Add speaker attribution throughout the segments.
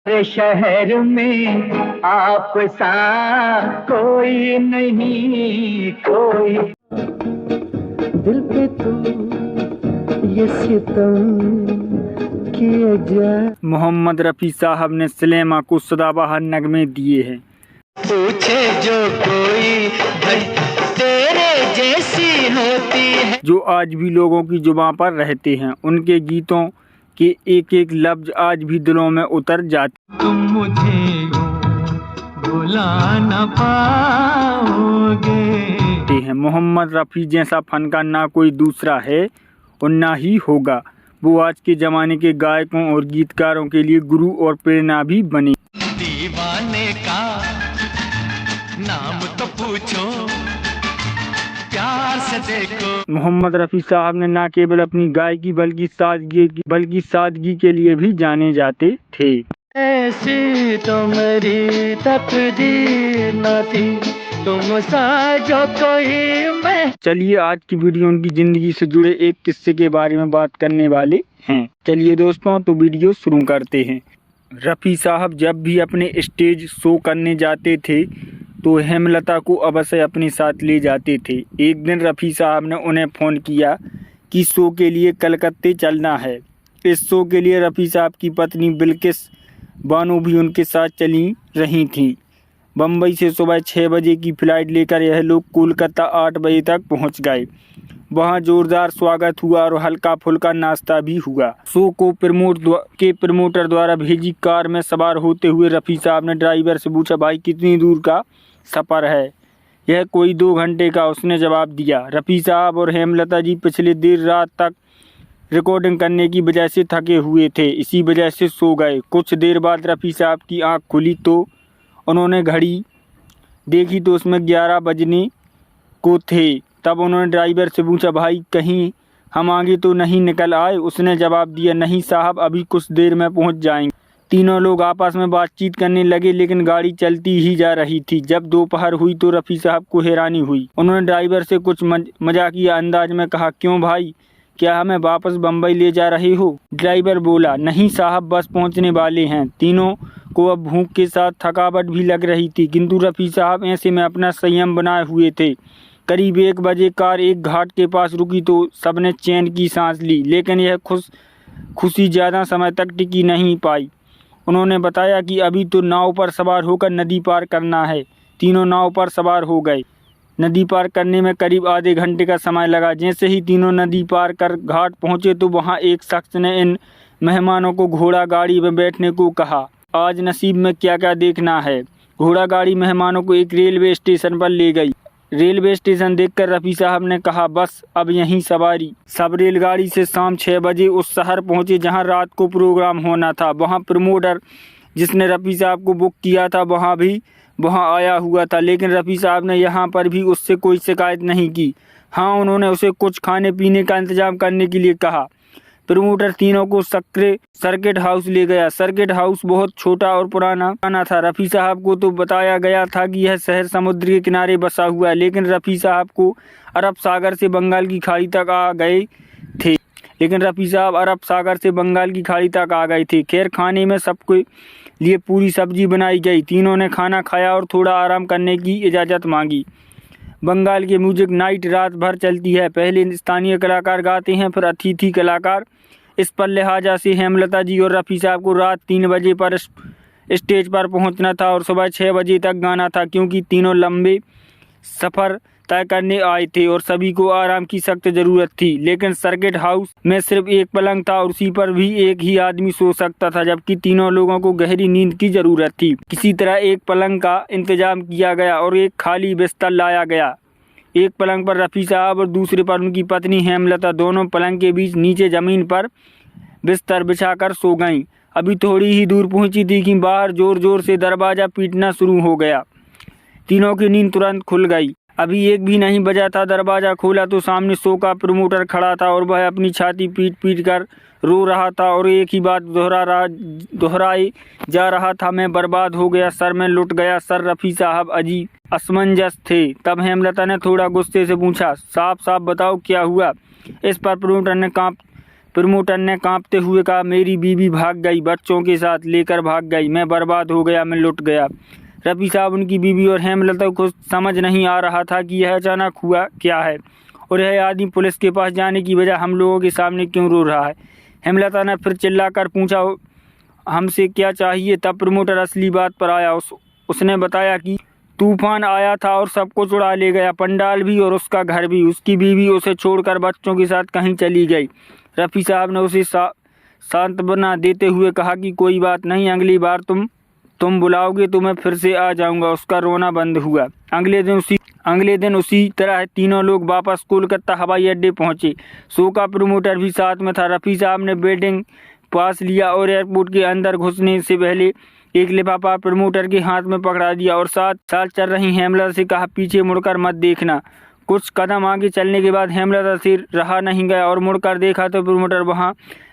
Speaker 1: हमारे शहर में आप सा कोई नहीं, कोई दिल पे तू ये सितम किए जा।
Speaker 2: मोहम्मद रफ़ी साहब ने सलेमा को सदाबहार नगमे दिए हैं।
Speaker 1: पूछे जो कोई भाई तेरे जैसी होती है,
Speaker 2: जो आज भी लोगों की जुबां पर रहते हैं। उनके गीतों के एक एक लफ्ज आज भी दिलों में उतर जाते।
Speaker 1: तुम मुझे भुला न पाओगे
Speaker 2: हैं मोहम्मद रफ़ी जैसा फनकार ना कोई दूसरा है और ना ही होगा। वो आज के ज़माने के गायकों और गीतकारों के लिए गुरु और प्रेरणा भी बने।
Speaker 1: दीवाने का नाम तो पूछो, प्यार से देखो।
Speaker 2: मोहम्मद रफ़ी साहब ने न केवल अपनी गायकी बल्कि सादगी के लिए भी जाने जाते थे।
Speaker 1: ऐसी तो मेरी तकदीर न थी, तुम सा जो कोई मैं।
Speaker 2: चलिए आज की वीडियो उनकी जिंदगी से जुड़े एक किस्से के बारे में बात करने वाले हैं। चलिए दोस्तों तो वीडियो शुरू करते हैं। रफ़ी साहब जब भी अपने स्टेज शो करने जाते थे तो हेमलता को अवश्य अपने साथ ले जाते थे। एक दिन रफ़ी साहब ने उन्हें फ़ोन किया कि शो के लिए कलकत्ते चलना है। इस शो के लिए रफ़ी साहब की पत्नी बिल्किस बानो भी उनके साथ चली रही थी। बम्बई से सुबह 6 बजे की फ़्लाइट लेकर यह लोग कोलकाता 8 बजे तक पहुंच गए। वहां ज़ोरदार स्वागत हुआ और हल्का फुल्का नाश्ता भी हुआ। शो को प्रमोटर द्वारा भेजी कार में सवार होते हुए रफ़ी साहब ने ड्राइवर से पूछा, भाई कितनी दूर का सफ़र है? यह कोई 2 घंटे का, उसने जवाब दिया। रफ़ी साहब और हेमलता जी पिछले देर रात तक रिकॉर्डिंग करने की वजह से थके हुए थे, इसी वजह से सो गए। कुछ देर बाद रफ़ी साहब की आंख खुली तो उन्होंने घड़ी देखी तो उसमें 11 बजने को थे। तब उन्होंने ड्राइवर से पूछा, भाई कहीं हम आगे तो नहीं निकल आए? उसने जवाब दिया, नहीं साहब, अभी कुछ देर में पहुंच जाएंगे। तीनों लोग आपस में बातचीत करने लगे लेकिन गाड़ी चलती ही जा रही थी। जब दोपहर हुई तो रफ़ी साहब को हैरानी हुई। उन्होंने ड्राइवर से कुछ मजाकिया अंदाज में कहा, क्यों भाई, क्या हमें वापस बम्बई ले जा रहे हो? ड्राइवर बोला, नहीं साहब, बस पहुंचने वाले हैं। तीनों को अब भूख के साथ थकावट भी लग रही थी, किंतु रफ़ी साहब ऐसे में अपना संयम बनाए हुए थे। करीब 1 बजे कार एक घाट के पास रुकी तो सबने चैन की सांस ली, लेकिन यह खुशी ज़्यादा समय तक टिकी नहीं पाई। उन्होंने बताया कि अभी तो नाव पर सवार होकर नदी पार करना है। तीनों नाव पर सवार हो गए। नदी पार करने में करीब आधे घंटे का समय लगा। जैसे ही तीनों नदी पार कर घाट पहुँचे तो वहाँ एक शख्स ने इन मेहमानों को घोड़ा गाड़ी में बैठने को कहा। आज नसीब में क्या क्या देखना है। घोड़ा गाड़ी मेहमानों को एक रेलवे स्टेशन पर ले गई। रेलवे स्टेशन देखकर रफ़ी साहब ने कहा, बस अब यहीं सवारी। सब रेलगाड़ी से शाम 6 बजे उस शहर पहुंचे जहां रात को प्रोग्राम होना था। वहां प्रमोटर जिसने रफ़ी साहब को बुक किया था वहां आया हुआ था, लेकिन रफ़ी साहब ने यहां पर भी उससे कोई शिकायत नहीं की। हाँ, उन्होंने उसे कुछ खाने पीने का इंतजाम करने के लिए कहा। प्रमोटर तीनों को सर्किट हाउस ले गया। सर्किट हाउस बहुत छोटा और पुराना था। रफ़ी साहब को तो बताया गया था कि यह शहर समुद्र के किनारे बसा हुआ है, लेकिन रफ़ी साहब को अरब सागर से बंगाल की खाड़ी तक आ गए थे। खैर, खाने में सबके लिए पूरी सब्जी बनाई गई। तीनों ने खाना खाया और थोड़ा आराम करने की इजाज़त मांगी। बंगाल की म्यूजिक नाइट रात भर चलती है। पहले स्थानीय कलाकार गाते हैं, फिर अतिथि कलाकार। इस पर लिहाजा से हेमलता जी और रफ़ी साहब को रात 3 बजे पर स्टेज पर पहुंचना था और सुबह 6 बजे तक गाना था, क्योंकि तीनों लंबे सफ़र तय करने आए थे और सभी को आराम की सख्त ज़रूरत थी। लेकिन सर्किट हाउस में सिर्फ एक पलंग था और उसी पर भी एक ही आदमी सो सकता था, जबकि तीनों लोगों को गहरी नींद की ज़रूरत थी। किसी तरह एक पलंग का इंतजाम किया गया और एक खाली बिस्तर लाया गया। एक पलंग पर रफ़ी साहब और दूसरे पर उनकी पत्नी हेमलता दोनों पलंग के बीच नीचे ज़मीन पर बिस्तर बिछाकर सो गईं। अभी थोड़ी ही दूर पहुंची थी कि बाहर जोर जोर से दरवाज़ा पीटना शुरू हो गया। तीनों की नींद तुरंत खुल गई। अभी 1 भी नहीं बजा था, दरवाज़ा खोला तो सामने शो का प्रमोटर खड़ा था और वह अपनी छाती पीट कर रो रहा था और एक ही बात दोहराए जा रहा था, मैं बर्बाद हो गया, सर में लुट गया सर। रफ़ी साहब अजीब असमंजस थे। तब हेमलता ने थोड़ा गुस्से से पूछा, साफ साफ बताओ क्या हुआ? इस पर प्रमोटर ने प्रमोटर ने कांपते हुए कहा, मेरी बीवी भाग गई, बच्चों के साथ लेकर भाग गई, मैं बर्बाद हो गया, मैं लुट गया। रफ़ी साहब, उनकी बीवी और हेमलता को समझ नहीं आ रहा था कि यह अचानक हुआ क्या है और यह आदमी पुलिस के पास जाने की बजाय हम लोगों के सामने क्यों रो रहा है। हेमलता ने फिर चिल्लाकर पूछा, हमसे क्या चाहिए। तब प्रमोटर असली बात पर आया। उसने बताया कि तूफान आया था और सब कुछ उड़ा ले गया, पंडाल भी और उसका घर भी। उसकी बीवी उसे छोड़कर बच्चों के साथ कहीं चली गई। रफ़ी साहब ने उसे सांत्वना देते हुए कहा कि कोई बात नहीं, अगली बार तुम बुलाओगे तो मैं फिर से आ जाऊंगा। उसका रोना बंद हुआ। अगले दिन उसी तरह तीनों लोग वापस कोलकाता हवाई अड्डे पहुंचे। शो का प्रमोटर भी साथ में था। रफ़ी साहब ने बोर्डिंग पास लिया और एयरपोर्ट के अंदर घुसने से पहले एक लिफाफा प्रमोटर के हाथ में पकड़ा दिया और साथ चल रही हेमलता से कहा, पीछे मुड़कर मत देखना। कुछ कदम आगे चलने के बाद हेमलता से रहा नहीं गया और मुड़कर देखा तो प्रमोटर वहां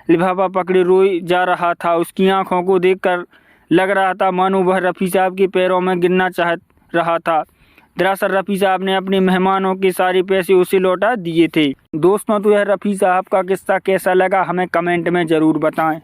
Speaker 2: लिफाफा पकड़े रोए जा रहा था। उसकी आंखों को देखकर लग रहा था मानो वह रफ़ी साहब के पैरों में गिरना चाह रहा था। दरअसल रफ़ी साहब ने अपने मेहमानों के सारे पैसे उसे लौटा दिए थे। दोस्तों, तो यह रफ़ी साहब का किस्सा कैसा लगा हमें कमेंट में ज़रूर बताएं।